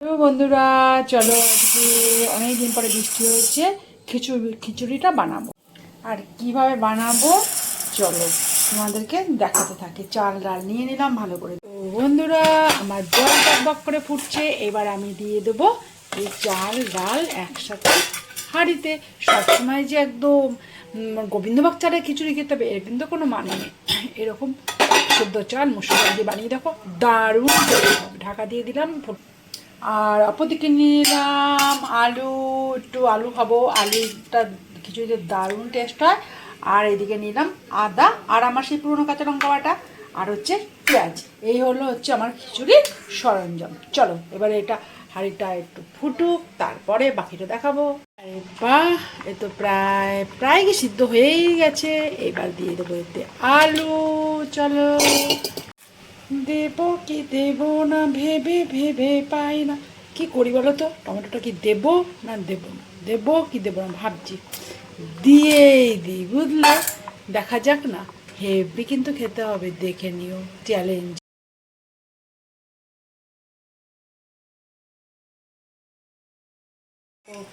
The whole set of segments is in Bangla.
তো বন্ধুরা চলো আজকে অনেক দিন পরে বৃষ্টি হয়েছে, খিচুড়িটা বানাবো। আর কিভাবে বানাবো চলো তোমাদেরকে দেখাতে থাকি। চাল ডাল নিয়ে নিলাম ভালো করে। তো বন্ধুরা আমার জল টকবক করে ফুটছে, এবার আমি দিয়ে দেবো এই চাল ডাল একসাথে হাঁড়িতে। সবসময় যে একদম গোবিন্দভোগ চালের খিচুড়ি খেতে হবে এর কিন্তু কোনো মানে নেই। এরকম শুদ্ধ চাল মুসুর ডাল দিয়ে বানিয়ে দেখো, দারুণ ঢাকা দিয়ে দিলাম। আর অপরদিকে নিলাম আলু, একটু আলু খাবো, আলুটা খিচুড়িতে দারুণ টেস্ট হয়। আর এদিকে নিলাম আদা আর আমার সেই পুরনো কাঁচা লঙ্কা বাটা আর হচ্ছে পেঁয়াজ। এই হচ্ছে আমার খিচুড়ির সরঞ্জাম। চলো এবারে এটা হাঁড়িটা একটু ফুটুক, তারপরে বাকিটা দেখাবো। আরে বাহ, এ তো প্রায় প্রায় কি সিদ্ধ হয়েই গেছে। এবার দিয়ে দেবো এতে আলু। চলো দেব কি দেব না ভেবে ভেবে পাই না, কি করি বলো তো। টমেটোটা কি দেব না দেব না, দেব কি দেব না ভাবছি। দিয়েই দিই বুঝলে, দেখা যাক না। হেভি কিন্তু খেতে হবে, দেখে নিও, চ্যালেঞ্জ।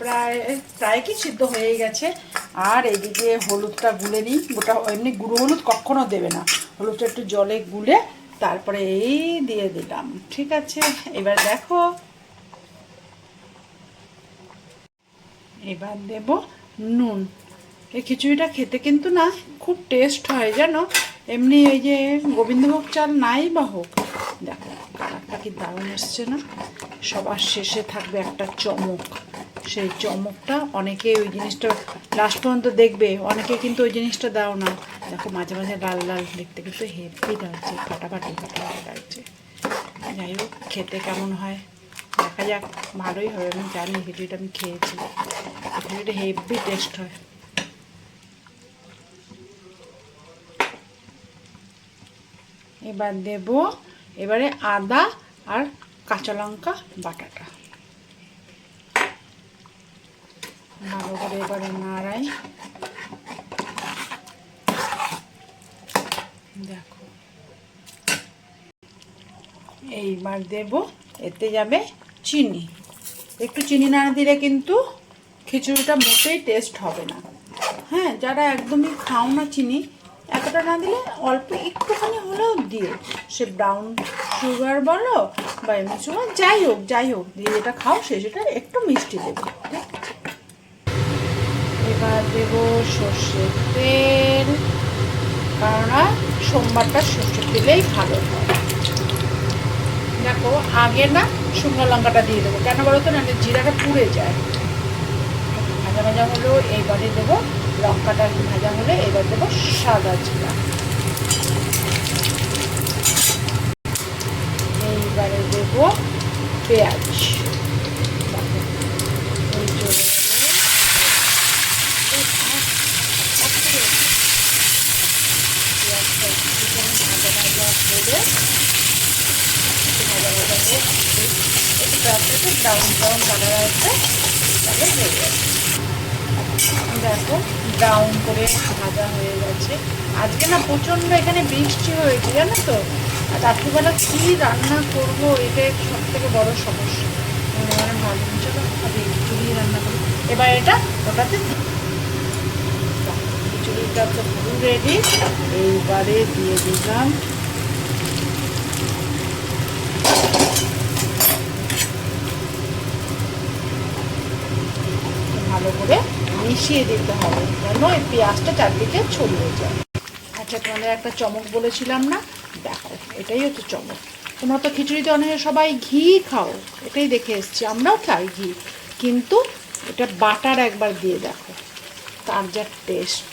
প্রায় প্রায় কি সিদ্ধ হয়ে গেছে। আর এইদিকে হলুদটা গুলে নিই। গোটা এমনি গুঁড়ো হলুদ কখনো দেবে না, হলুদটা একটু জলে গুলে তারপরে এই দিয়ে দিলাম। ঠিক আছে, এবার দেখো। এবার দেব নুন। এই খিচুড়িটা খেতে কিন্তু না খুব টেস্ট হয় জানো। এমনি ওই যে গোবিন্দভোগ চাল নাই বা হোক। দেখো কালারটা কি দারুণ এসছে না। সবার শেষে থাকবে একটা চমক, সেই চমকটা অনেকে ওই জিনিসটা লাস্ট পর্যন্ত দেখবে, অনেকে কিন্তু ওই জিনিসটা দাও না। দেখো মাঝে মাঝে লাল লাল দেখতে কিন্তু হেভি লাগছে, ফাটাফাটি ফাটাফাটি লাগছে। যাই হোক খেতে কেমন হয় দেখা যাক। ভালোই হবে, আমি জানি, খিচুড়িটা আমি খেয়েছি, খিচুড়িটা হেভি টেস্ট হয়। এবার দেব এবারে আদা আর কাঁচা লঙ্কা বাটাটা ভালো করে এবারে নাড়াই। দেখো এইবার দেব এতে যাবে চিনি। একটু চিনি না দিলে কিন্তু খিচুড়িটা মোটেই টেস্ট হবে না। হ্যাঁ, যারা একদমই খাও না চিনি, এতটা না দিলে অল্প একটুখানি হলেও দিয়ে, সে ব্রাউন সুগার বলো বা এমনি সুগার যাই হোক দিয়ে যেটা খাও সেটা একটু মিষ্টি দেবে। এবার দেবো সর্ষের তেল, কেননা সোমবারটা সর্ষের তেলেই ভালো হয়। দেখো আগে না শুকনো লঙ্কাটা দিয়ে দেবো, কেন বলো তো, না জিরাটা পুড়ে যায়। ভাজা ভাজা হলো, এইবারে দেবো লঙ্কাটা ভাজা হলে এবার দেবো সাদা জিরা। এইবারে দেবো পেঁয়াজ। ভাজা ভাজা করে ভাজা ভাজা হোক, একটু ব্রাউন ব্রাউন কালার আসবে, তাহলে হয়ে যাবে। দেখো ব্রাউন করে ভাজা হয়ে গেছে। আজকে না প্রচণ্ড এখানে বৃষ্টি হয়েছে জানো তো। আর রাত্রিবেলা কী রান্না করবো এটাই সব থেকে বড়ো সমস্যা। মানে ভাবলাম চলো আগে খিচুড়ি রান্না করি। এবার এটা ওটাতে খিচুড়িটা তো পুরো রেডি। এইবারে দিয়ে দিলাম ভালো করে মিশিয়ে দিতে হবে, যেন এই পেঁয়াজটা চারদিকে ছড়িয়ে যায়। আচ্ছা, তোমাদের একটা চমক বলেছিলাম না, দেখো এটাই হচ্ছে চমক। তোমরা তো খিচুড়িতে অনেকে সবাই ঘি খাও, এটাই দেখে এসছি, আমরাও খাই ঘি, কিন্তু এটা বাটার একবার দিয়ে দেখো, তার যা টেস্ট।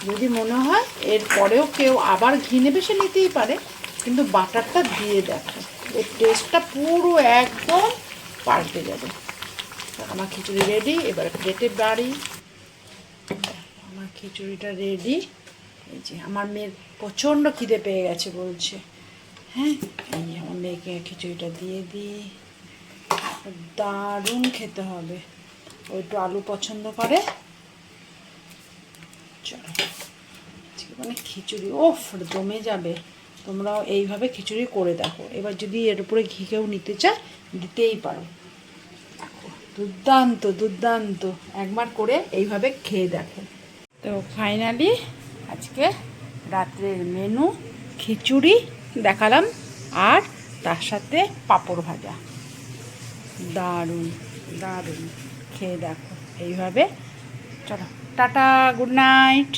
যদি মনে হয় এর পরেও কেউ আবার ঘি নেবে সে নিতেই পারে, কিন্তু বাটারটা দিয়ে দেখো, এর টেস্টটা পুরো একদম পাল্টে যাবে। আমার খিচুড়ি রেডি, এবার প্লেটে বাড়ি। আমার খিচুড়িটা রেডি। এই যে আমার মেয়ের প্রচণ্ড খিদে পেয়ে গেছে বলছে। হ্যাঁ, এই যে আমার মেয়েকে খিচুড়িটা দিয়ে দিই। দারুণ খেতে হবে, ও একটু আলু পছন্দ করে। চলো মানে খিচুড়ি ওফ জমে যাবে। তোমরাও এইভাবে খিচুড়ি করে দেখো। এবার যদি এর উপরে ঘি কেউ নিতে চায় দিতেই পারো। দুর্দান্ত দুর্দান্ত, একবার করে এইভাবে খেয়ে দেখো। তো ফাইনালি আজকে রাত্রের মেনু খিচুড়ি দেখালাম, আর তার সাথে পাঁপড় ভাজা। দারুণ দারুণ, খেয়ে দেখো এইভাবে। চলো টাটা, গুড নাইট।